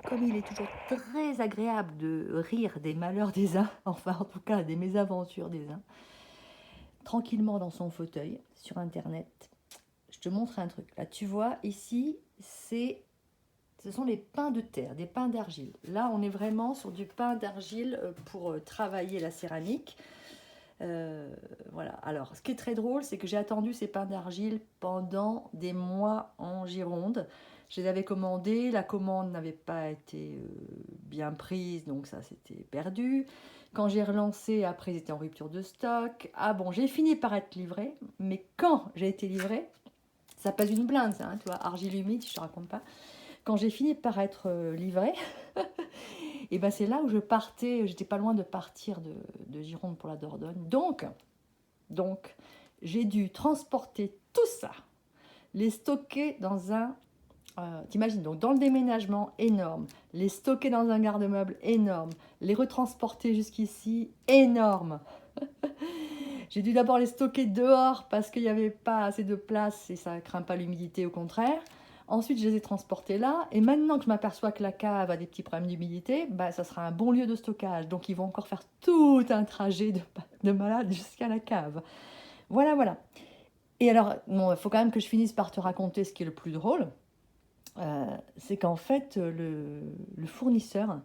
comme il est toujours très agréable de rire des malheurs des uns, enfin en tout cas des mésaventures des uns, tranquillement dans son fauteuil sur internet, je te montre un truc. Là, tu vois, ici, ce sont les pains de terre, des pains d'argile. Là, on est vraiment sur du pain d'argile pour travailler la céramique. Voilà. Alors, ce qui est très drôle, c'est que j'ai attendu ces pains d'argile pendant des mois en Gironde. Je les avais commandés, la commande n'avait pas été bien prise, donc ça s'était perdu. Quand j'ai relancé, après, ils étaient en rupture de stock. Ah bon, j'ai fini par être livré, mais quand j'ai été livrée, ça pèse une blinde, ça, hein, tu vois, argile humide, je te raconte pas. Quand j'ai fini par être livrée, et ben c'est là où je partais, j'étais pas loin de partir de Gironde pour la Dordogne. Donc, j'ai dû transporter tout ça, les stocker dans un... T'imagines, donc dans le déménagement, énorme. Les stocker dans un garde-meuble, énorme. Les retransporter jusqu'ici, énorme. J'ai dû d'abord les stocker dehors parce qu'il n'y avait pas assez de place et ça ne craint pas l'humidité, au contraire. Ensuite, je les ai transportés là. Et maintenant que je m'aperçois que la cave a des petits problèmes d'humidité, bah, ça sera un bon lieu de stockage. Donc, ils vont encore faire tout un trajet de malade jusqu'à la cave. Voilà, voilà. Et alors, bon, il faut quand même que je finisse par te raconter ce qui est le plus drôle. C'est qu'en fait, le fournisseur,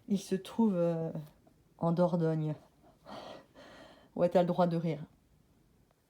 il se trouve en Dordogne. Ouais, t'as le droit de rire.